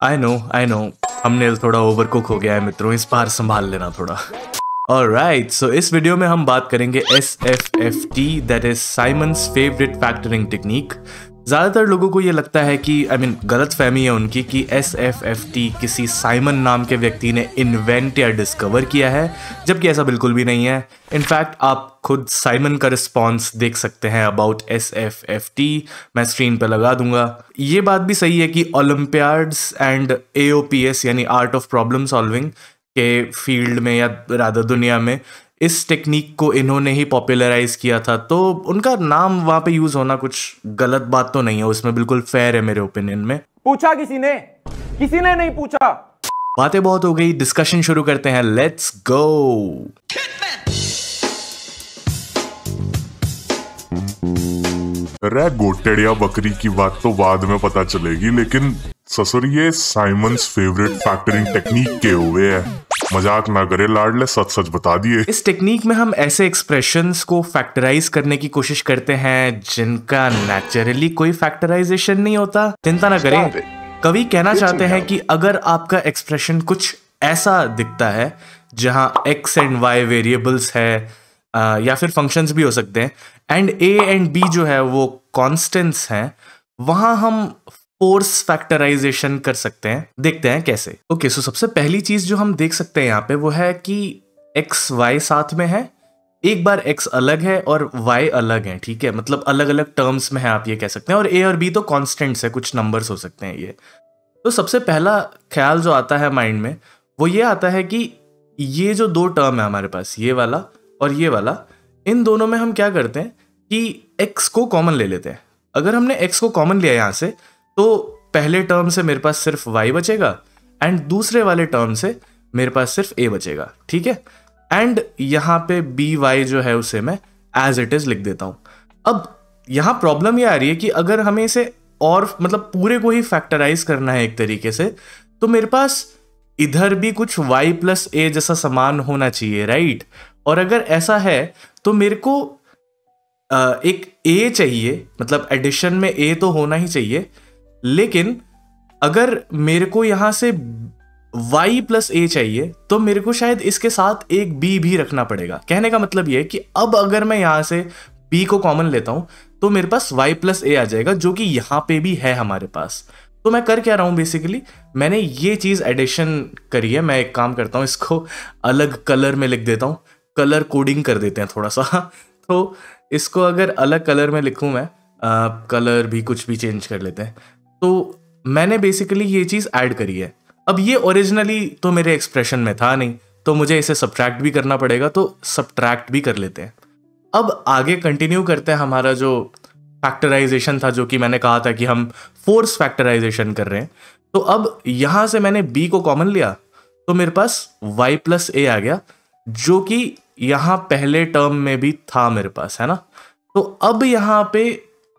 I know thumbnail थोड़ा overcook हो गया है मित्रों, इस बार संभाल लेना थोड़ा। ऑलराइट, सो इस वीडियो में हम बात करेंगे SFFT, that is Simon's favourite factoring technique. ज़्यादातर लोगों को ये लगता है कि गलत फहमी है उनकी कि SFFT किसी साइमन नाम के व्यक्ति ने इन्वेंट या डिस्कवर किया है, जबकि ऐसा बिल्कुल भी नहीं है। इनफैक्ट आप खुद साइमन का रिस्पॉन्स देख सकते हैं अबाउट SFFT, मैं स्क्रीन पे लगा दूंगा। ये बात भी सही है कि ओलंपियाड्स एंड AOPS यानी आर्ट ऑफ प्रॉब्लम सॉल्विंग के फील्ड में या रादर दुनिया में इस टेक्निक को इन्होंने ही पॉपुलराइज किया था, तो उनका नाम वहां पे यूज होना कुछ गलत बात तो नहीं है, उसमें बिल्कुल फेयर है मेरे ओपिनियन में। पूछा किसी ने नहीं पूछा। बातें बहुत हो गई, डिस्कशन शुरू करते हैं, लेट्स गो। रे गोटेड़िया बकरी की बात तो बाद में पता चलेगी, लेकिन ससुर ये साइमंस फेवरेट फैक्टरिंग टेक्निक के हुए है। मजाक ना करे लाडले, सच सच बता दिए। इस टेक्निक में हम ऐसे एक्सप्रेशंस को फैक्टराइज करने की कोशिश करते हैं जिनका नेचुरली कोई फैक्टराइजेशन नहीं होता। चिंता ना करें, कवि कहना चाहते हैं कि अगर आपका एक्सप्रेशन कुछ ऐसा दिखता है जहां x एंड y वेरिएबल्स है या फिर फंक्शंस भी हो सकते हैं, एंड a एंड b जो है वो कॉन्स्टेंट्स हैं, वहां हम फोर्स फैक्टराइजेशन कर सकते हैं। देखते हैं कैसे। ओके, सो सबसे पहली चीज जो हम देख सकते हैं यहाँ पे वो है कि x y साथ में है, एक बार x अलग है और y अलग है, ठीक है, मतलब अलग अलग टर्म्स में है, आप ये कह सकते हैं। और a और b तो कॉन्स्टेंट्स है, कुछ नंबर्स हो सकते हैं ये। तो सबसे पहला ख्याल जो आता है माइंड में वो ये आता है कि ये जो दो टर्म है हमारे पास, ये वाला और ये वाला, इन दोनों में हम क्या करते हैं कि x को कॉमन ले लेते हैं। अगर हमने x को कॉमन लिया यहाँ से तो पहले टर्म से मेरे पास सिर्फ y बचेगा एंड दूसरे वाले टर्म से मेरे पास सिर्फ a बचेगा, ठीक है। एंड यहाँ पे by जो है उसे मैं एज इट इज लिख देता हूं। अब यहाँ प्रॉब्लम ये आ रही है कि अगर हमें इसे और मतलब पूरे को ही फैक्टराइज करना है एक तरीके से, तो मेरे पास इधर भी कुछ y प्लस a जैसा समान होना चाहिए, राइट। और अगर ऐसा है तो मेरे को एक a चाहिए, मतलब एडिशन में a तो होना ही चाहिए, लेकिन अगर मेरे को यहां से y प्लस a चाहिए तो मेरे को शायद इसके साथ एक b भी रखना पड़ेगा। कहने का मतलब यह है कि अब अगर मैं यहां से b को कॉमन लेता हूं तो मेरे पास y प्लस a आ जाएगा, जो कि यहां पे भी है हमारे पास। तो मैं कर क्या रहा हूं, बेसिकली मैंने ये चीज एडिशन करी है। मैं एक काम करता हूं, इसको अलग कलर में लिख देता हूं, कलर कोडिंग कर देते हैं थोड़ा सा। तो इसको अगर अलग कलर में लिखूं मैं, कलर भी कुछ भी चेंज कर लेते हैं। तो मैंने बेसिकली ये चीज ऐड करी है। अब ये ओरिजिनली तो मेरे एक्सप्रेशन में था नहीं, तो मुझे इसे सब्ट्रैक्ट भी करना पड़ेगा, तो सब्ट्रैक्ट भी कर लेते हैं। अब आगे कंटिन्यू करते हैं हमारा जो फैक्टराइजेशन था, जो कि मैंने कहा था कि हम फोर्स फैक्टराइजेशन कर रहे हैं। तो अब यहां से मैंने b को कॉमन लिया तो मेरे पास y प्लस a आ गया, जो कि यहां पहले टर्म में भी था मेरे पास, है ना। तो अब यहां पे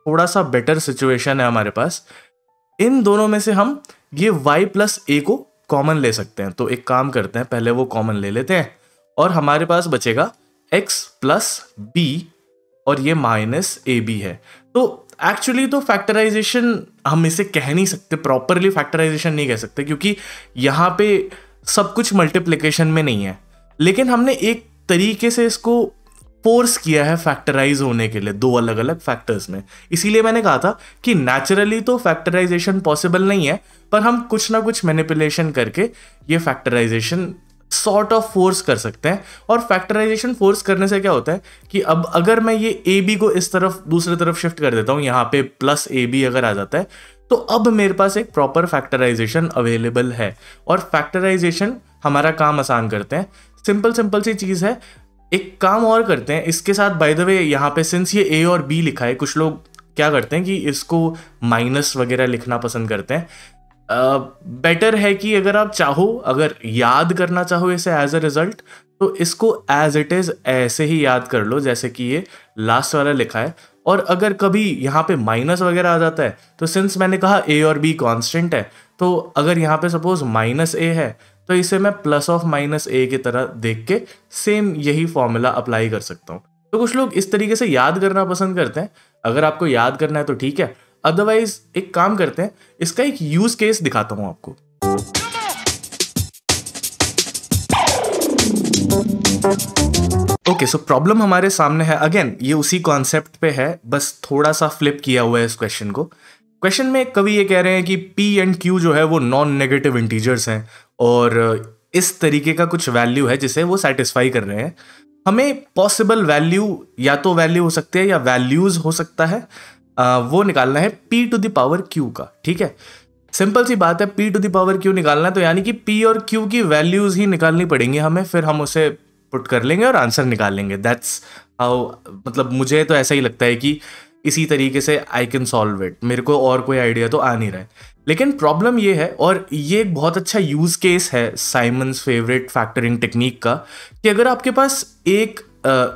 थोड़ा सा बेटर सिचुएशन है हमारे पास। इन दोनों में से हम ये y प्लस a को कॉमन ले सकते हैं। तो एक काम करते हैं, पहले वो कॉमन ले लेते हैं और हमारे पास बचेगा x प्लस b और ये माइनस ab है। तो एक्चुअली तो फैक्टराइजेशन हम इसे कह नहीं सकते, प्रॉपरली फैक्टराइजेशन नहीं कह सकते, क्योंकि यहाँ पे सब कुछ मल्टीप्लिकेशन में नहीं है, लेकिन हमने एक तरीके से इसको फोर्स किया है फैक्टराइज होने के लिए दो अलग अलग फैक्टर्स में। इसीलिए मैंने कहा था कि नेचुरली तो फैक्टराइजेशन पॉसिबल नहीं है, पर हम कुछ ना कुछ मैनिपुलेशन करके ये फैक्टराइजेशन सॉर्ट ऑफ फोर्स कर सकते हैं। और फैक्टराइजेशन फोर्स करने से क्या होता है कि अब अगर मैं ये ab को इस तरफ दूसरी तरफ शिफ्ट कर देता हूं, यहाँ पे प्लस ab अगर आ जाता है, तो अब मेरे पास एक प्रॉपर फैक्टराइजेशन अवेलेबल है। और फैक्टराइजेशन हमारा काम आसान करते हैं। सिंपल सी चीज है। एक काम और करते हैं इसके साथ, बाय द वे यहाँ पे सिंस ये a और b लिखा है, कुछ लोग क्या करते हैं कि इसको माइनस वगैरह लिखना पसंद करते हैं। बेटर है कि अगर आप चाहो, अगर याद करना चाहो इसे एज अ रिजल्ट, तो इसको एज इट इज ऐसे ही याद कर लो जैसे कि ये लास्ट वाला लिखा है। और अगर कभी यहाँ पे माइनस वगैरह आ जाता है, तो सिंस मैंने कहा a और b कांस्टेंट है, तो अगर यहाँ पे सपोज माइनस a है तो इसे मैं प्लस ऑफ माइनस a की तरह देख के सेम यही फॉर्मूला अप्लाई कर सकता हूँ। तो कुछ लोग इस तरीके से याद करना पसंद करते हैं। अगर आपको याद करना है तो ठीक है, अदरवाइज एक काम करते हैं, इसका एक यूज केस दिखाता हूं आपको। ओके, सो प्रॉब्लम हमारे सामने है। अगेन ये उसी कॉन्सेप्ट पे है, बस थोड़ा सा फ्लिप किया हुआ है इस क्वेश्चन को। क्वेश्चन में कवि ये कह रहे हैं कि P एंड Q जो है वो नॉन नेगेटिव इंटीजर्स हैं और इस तरीके का कुछ वैल्यू है जिसे वो सेटिस्फाई कर रहे हैं। हमें पॉसिबल वैल्यू या तो वैल्यू हो सकती है या वैल्यूज हो सकता है, वो निकालना है P to the power Q का। ठीक है, सिंपल सी बात है, P to the power Q निकालना है तो यानी कि P और Q की वैल्यूज ही निकालनी पड़ेंगी हमें, फिर हम उसे पुट कर लेंगे और आंसर निकाल लेंगे। दैट्स हाउ, मतलब मुझे तो ऐसा ही लगता है कि इसी तरीके से आई कैन सॉल्व इट। मेरे को और कोई आइडिया तो आ नहीं रहा है। लेकिन प्रॉब्लम ये है, और ये एक बहुत अच्छा यूज केस है साइमन्स फेवरेट फैक्टरिंग टेक्निक का, कि अगर आपके पास एक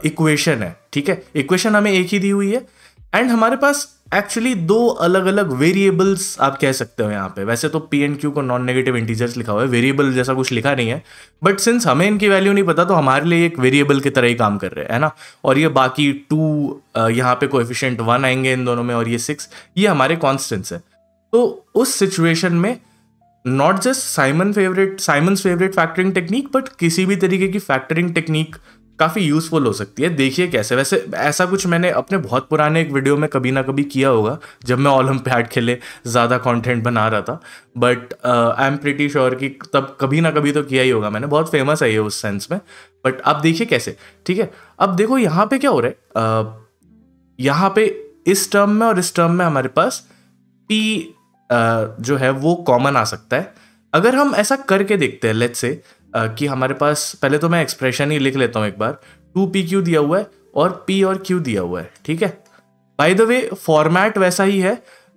इक्वेशन है, ठीक है, इक्वेशन हमें एक ही दी हुई है एंड हमारे पास एक्चुअली दो अलग अलग वेरिएबल्स आप कह सकते हो यहाँ पे। वैसे तो P एंड Q को नॉन नेगेटिव इंटीजर्स लिखा हुआ है, वेरिएबल जैसा कुछ लिखा नहीं है, बट सिंस हमें इनकी वैल्यू नहीं पता तो हमारे लिए एक वेरिएबल की तरह ही काम कर रहे हैं, है ना। और ये बाकी 2 यहाँ पे कोएफिशिएंट 1 आएंगे इन दोनों में, और ये 6, ये हमारे कॉन्स्टेंट्स है। तो उस सिचुएशन में not just Simons favourite factoring technique, but किसी भी तरीके की फैक्टरिंग टेक्निक काफ़ी यूजफुल हो सकती है। देखिए कैसे, वैसे ऐसा कुछ मैंने अपने बहुत पुराने एक वीडियो में कभी ना कभी किया होगा जब मैं ओलंपियाड के लिए ज़्यादा कंटेंट बना रहा था, but I am pretty sure कि तब कभी ना कभी तो किया ही होगा मैंने। बहुत फेमस है ये उस सेंस में, बट आप देखिए कैसे। ठीक है, अब देखो यहाँ पे क्या हो रहा है, यहाँ पे इस टर्म में और इस टर्म में हमारे पास P जो है वो कॉमन आ सकता है। अगर हम ऐसा करके देखते हैं, लेट्स से कि हमारे पास, पहले तो मैं एक्सप्रेशन ही लिख लेता हूं एक बार, 2PQ दिया हुआ है और P और Q दिया हुआ है। ठीक है, बाय द वे फॉर्मेट वैसा ही है,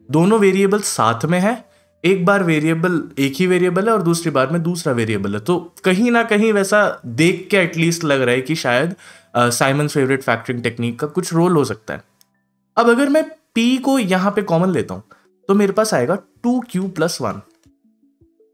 दोनों वेरिएबल साथ में है, एक बार वेरिएबल एक ही वेरिएबल है और दूसरी बार में दूसरा वेरिएबल है, तो कहीं ना कहीं वैसा देख के एटलीस्ट लग रहा है कि शायद साइमन्स फेवरेट फैक्टरिंग टेक्निक का कुछ रोल हो सकता है। अब अगर मैं P को यहां पे कॉमन लेता हूं तो मेरे पास आएगा 2Q + 1।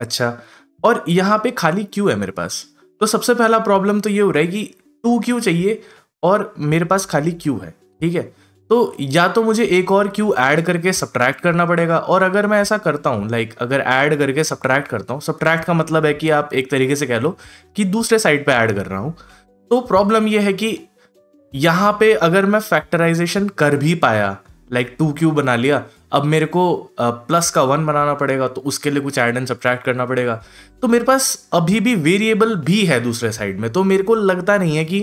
अच्छा, और यहाँ पे खाली Q है मेरे पास, तो सबसे पहला प्रॉब्लम तो ये हो रहा है कि 2Q चाहिए और मेरे पास खाली Q है। ठीक है, तो या तो मुझे एक और Q ऐड करके सब्ट्रैक्ट करना पड़ेगा, और अगर मैं ऐसा करता हूँ, लाइक अगर ऐड करके सब्ट्रैक्ट करता हूँ, सब्ट्रैक्ट का मतलब है कि आप एक तरीके से कह लो कि दूसरे साइड पे ऐड कर रहा हूँ, तो प्रॉब्लम ये है कि यहाँ पे अगर मैं फैक्टराइजेशन कर भी पाया, लाइक 2Q बना लिया, अब मेरे को प्लस का 1 बनाना पड़ेगा, तो उसके लिए कुछ ऐड एंड सब्ट्रैक्ट करना पड़ेगा, तो मेरे पास अभी भी वेरिएबल भी है दूसरे साइड में, तो मेरे को लगता नहीं है कि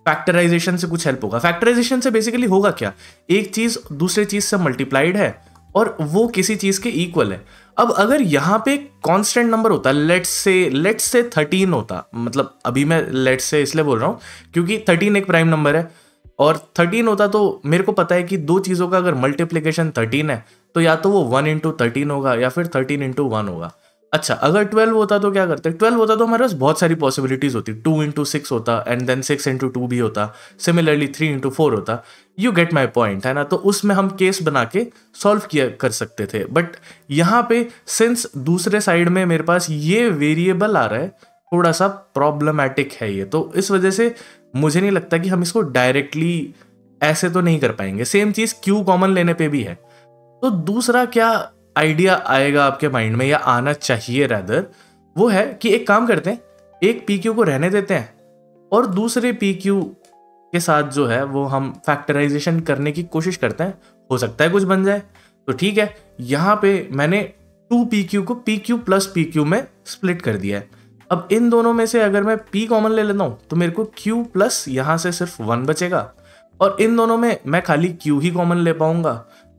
फैक्टराइजेशन से कुछ हेल्प होगा। फैक्टराइजेशन से बेसिकली होगा क्या, एक चीज दूसरे चीज से मल्टीप्लाइड है और वो किसी चीज के इक्वल है। अब अगर यहाँ पे कांस्टेंट नंबर होता, लेट्स से 13 होता, मतलब अभी मैं लेट्स से इसलिए बोल रहा हूँ क्योंकि 13 एक प्राइम नंबर है, और 13 होता तो मेरे को पता है कि दो चीज़ों का अगर मल्टीप्लिकेशन 13 है तो या तो वो 1 × 13 होगा या फिर 13 × 1 होगा। अच्छा, अगर 12 होता तो क्या करते, 12 होता तो हमारे पास बहुत सारी पॉसिबिलिटीज होती, 2 × 6 होता एंड देन 6 × 2 भी होता, सिमिलरली 3 × 4 होता। यू गेट माई पॉइंट, है ना। तो उसमें हम केस बना के सॉल्व किया कर सकते थे, बट यहाँ पे सिंस दूसरे साइड में मेरे पास ये वेरिएबल आ रहा है, थोड़ा सा प्रॉब्लमैटिक है ये, तो इस वजह से मुझे नहीं लगता कि हम इसको डायरेक्टली ऐसे तो नहीं कर पाएंगे। सेम चीज Q कॉमन लेने पे भी है। तो दूसरा क्या आइडिया आएगा आपके माइंड में, या आना चाहिए रैदर, वो है कि एक काम करते हैं, एक PQ को रहने देते हैं और दूसरे PQ के साथ जो है वो हम फैक्टराइजेशन करने की कोशिश करते हैं, हो सकता है कुछ बन जाए। तो ठीक है, यहाँ पे मैंने 2PQ को PQ + PQ में स्प्लिट कर दिया है। अब इन दोनों में से अगर मैं P कॉमन ले लेता हूं तो मेरे को Q प्लस यहां से सिर्फ 1 बचेगा, और इन दोनों में मैं खाली Q ही कॉमन ले पाऊंगा,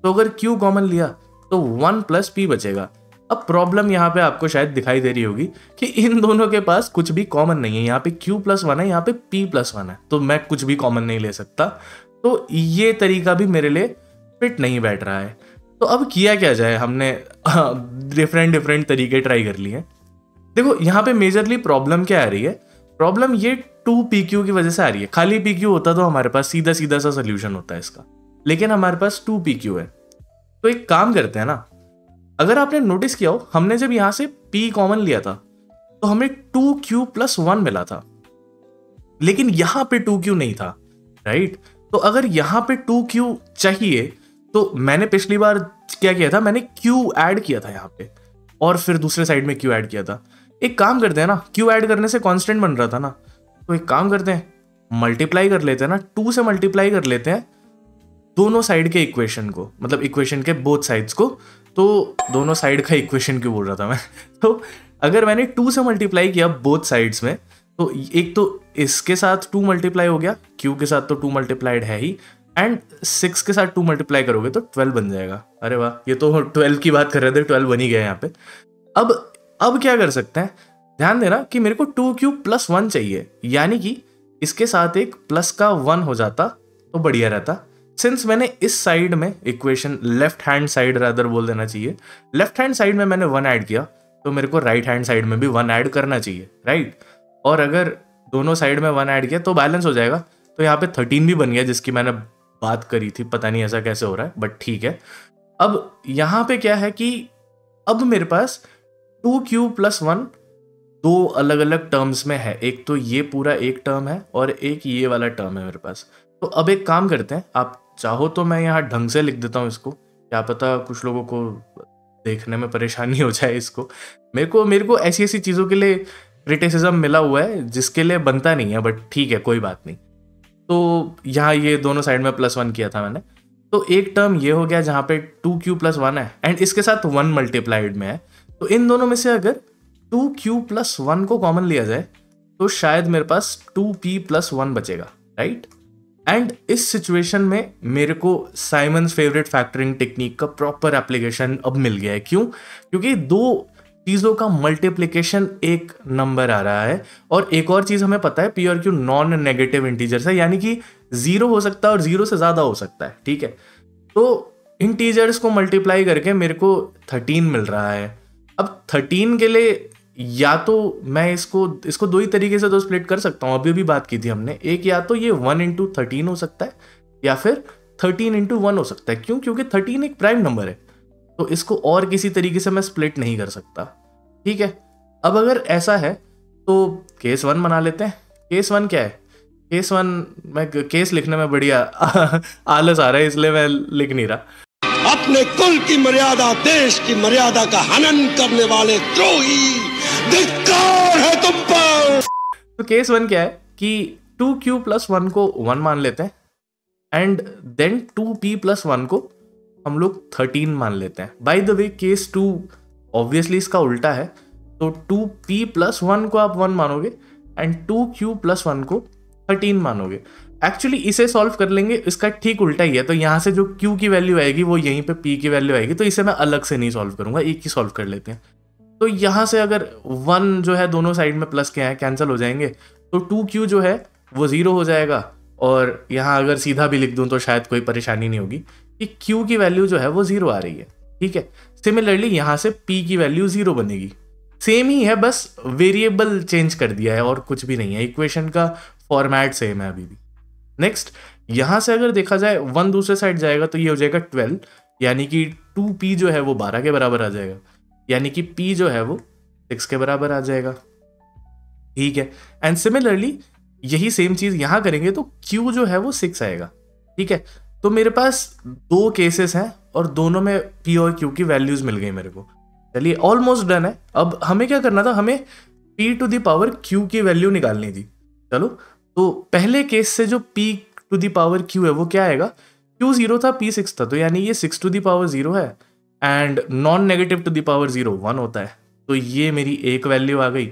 तो अगर Q कॉमन लिया तो 1 + P बचेगा। अब प्रॉब्लम यहाँ पे आपको शायद दिखाई दे रही होगी कि इन दोनों के पास कुछ भी कॉमन नहीं है, यहाँ पे Q + 1 है, यहाँ पे P + 1 है, तो मैं कुछ भी कॉमन नहीं ले सकता। तो ये तरीका भी मेरे लिए फिट नहीं बैठ रहा है। तो अब किया क्या जाए, हमने डिफरेंट तरीके ट्राई कर लिए। देखो यहाँ पे मेजरली प्रॉब्लम क्या आ रही है, प्रॉब्लम ये 2PQ की वजह से आ रही है। खाली PQ होता तो हमारे पास सीधा सा सोल्यूशन होता है इसका, लेकिन हमारे पास 2PQ है। तो एक काम करते हैं ना, अगर आपने नोटिस किया हो, हमने जब यहां से P कॉमन लिया था तो हमें 2Q + 1 मिला था, लेकिन यहां पे 2Q नहीं था, राइट। तो अगर यहां पे 2Q चाहिए तो मैंने पिछली बार क्या किया था, मैंने Q ऐड किया था यहाँ पे और फिर दूसरे साइड में Q ऐड किया था। एक काम करते हैं ना, Q ऐड करने से कांस्टेंट बन रहा था ना, तो एक काम करते हैं, मल्टीप्लाई कर लेते हैं ना, 2 से मल्टीप्लाई कर लेते हैं दोनों साइड के इक्वेशन को, मतलब इक्वेशन के बोथ साइड्स को। तो दोनों साइड का इक्वेशन क्यों बोल रहा था मैं तो अगर मैंने 2 से मल्टीप्लाई किया बोथ साइड्स में, तो एक तो इसके साथ 2 मल्टीप्लाई हो गया, क्यू के साथ तो 2 मल्टीप्लाइड है ही, एंड 6 के साथ 2 मल्टीप्लाई करोगे तो 12 बन जाएगा। अरे वाह, ये तो 12 की बात कर रहे थे, 12 बन ही गया यहाँ पे। अब क्या कर सकते हैं, ध्यान देना कि मेरे को 2 + 1 चाहिए, यानी कि इसके साथ एक प्लस का 1 हो जाता तो बढ़िया रहता। सिंस मैंने इस साइड में equation, left hand side rather बोल देना चाहिए, लेफ्ट हैंड साइड में मैंने 1 ऐड किया, तो मेरे को राइट हैंड साइड में भी 1 ऐड करना चाहिए, राइट। और अगर दोनों साइड में 1 ऐड किया तो बैलेंस हो जाएगा। तो यहाँ पे 13 भी बन गया, जिसकी मैंने बात करी थी, पता नहीं ऐसा कैसे हो रहा है, बट ठीक है। अब यहाँ पे क्या है कि अब मेरे पास 2 + 1 2 अलग अलग टर्म्स में है, एक तो ये पूरा एक टर्म है और एक ये वाला टर्म है मेरे पास। तो अब एक काम करते हैं, आप चाहो तो मैं यहाँ ढंग से लिख देता हूँ इसको, क्या पता कुछ लोगों को देखने में परेशानी हो जाए इसको। मेरे को ऐसी ऐसी चीज़ों के लिए क्रिटिसिज्म मिला हुआ है जिसके लिए बनता नहीं है, बट ठीक है, कोई बात नहीं। तो यहाँ ये दोनों साइड में +1 किया था मैंने, तो एक टर्म ये हो गया जहाँ पे 2 + 1 है एंड इसके साथ 1 मल्टीप्लाइड में है। तो इन दोनों में से अगर 2 + 1 को कॉमन लिया जाए तो शायद मेरे पास 2p + 1 बचेगा, राइट। एंड इस सिचुएशन में मेरे को साइमन्स फेवरेट फैक्टरिंग टेक्निक का प्रॉपर एप्लीकेशन अब मिल गया है। क्यों? क्योंकि 2 चीज़ों का मल्टीप्लिकेशन एक नंबर आ रहा है, और एक और चीज़ हमें पता है, पी और क्यू नॉन नेगेटिव इंटीजर्स है, यानी कि 0 हो सकता है और 0 से ज़्यादा हो सकता है, ठीक है। तो इंटीजर्स को मल्टीप्लाई करके मेरे को 13 मिल रहा है। अब 13 के लिए या तो मैं इसको 2 ही तरीके से तो स्प्लिट कर सकता हूँ, अभी भी बात की थी हमने। एक, या तो ये 1 × 13 हो सकता है, या फिर 13 × 1 हो सकता है। क्यों? क्योंकि 13 एक प्राइम नंबर है, तो इसको और किसी तरीके से मैं स्प्लिट नहीं कर सकता, ठीक है। अब अगर ऐसा है तो केस 1 बना लेते हैं। केस 1 क्या है? केस 1, मैं केस लिखने में बढ़िया आलस आ रहा है, इसलिए मैं लिख नहीं रहा। अपने कुल की मर्यादा, देश की मर्यादा का हनन करने वाले द्रोही, धिक्कार है तुम पर। तो केस 1 क्या है कि 2q + 1 को 1 मान लेते हैं, एंड देन 2p + 1 को हम लोग 13 मान लेते हैं। By the way, case 2 obviously इसका उल्टा है, तो 2p + 1 को आप 1 मानोगे एंड 2q + 1 को 13 मानोगे। एक्चुअली इसे सॉल्व कर लेंगे, इसका ठीक उल्टा ही है। तो यहाँ से जो q की वैल्यू आएगी वो यहीं पे p की वैल्यू आएगी, तो इसे मैं अलग से नहीं सॉल्व करूंगा, एक ही सॉल्व कर लेते हैं। तो यहाँ से अगर 1 जो है दोनों साइड में प्लस के हैं, कैंसिल हो जाएंगे, तो 2q जो है वो 0 हो जाएगा। और यहाँ अगर सीधा भी लिख दूं तो शायद कोई परेशानी नहीं होगी कि q की वैल्यू जो है वो 0 आ रही है, ठीक है। सिमिलरली यहाँ से p की वैल्यू 0 बनेगी। सेम ही है, बस वेरिएबल चेंज कर दिया है और कुछ भी नहीं है, इक्वेशन का फॉर्मेट सेम है अभी भी। नेक्स्ट, यहाँ से अगर देखा जाए 1 दूसरे साइड जाएगा तो ये हो जाएगा 12, यानी कि 2p जो है वो 12 के बराबर आ जाएगा, यानी कि p जो है वो 6 के बराबर आ जाएगा, ठीक है। एंड सिमिलरली यही सेम चीज यहाँ करेंगे तो q जो है वो 6 आएगा, ठीक है। तो मेरे पास 2 केसेस हैं और दोनों में p और q की वैल्यूज मिल गई मेरे को। चलिए, ऑलमोस्ट डन है। अब हमें क्या करना था, हमें p⁻ q की वैल्यू निकालनी थी। चलो, तो पहले केस से जो p⁻ q है वो क्या आएगा, q 0 था, p 6 था, तो यानी ये 6⁻0 है, and non negative to the power 0 1 होता है, तो ये मेरी एक वैल्यू आ गई।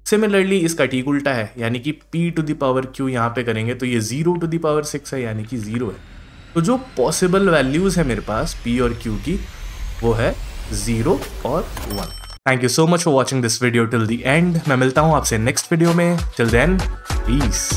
सिमिलरली इसका ठीक उल्टा है, यानी कि p⁻ q यहाँ पे करेंगे तो ये 0⁻6 है, यानी कि 0 है। तो जो पॉसिबल वैल्यूज है मेरे पास p और q की, वो है 0 और 1। Thank you so much for watching this video till the end. मैं मिलता हूँ आपसे नेक्स्ट वीडियो में। Till then, piece.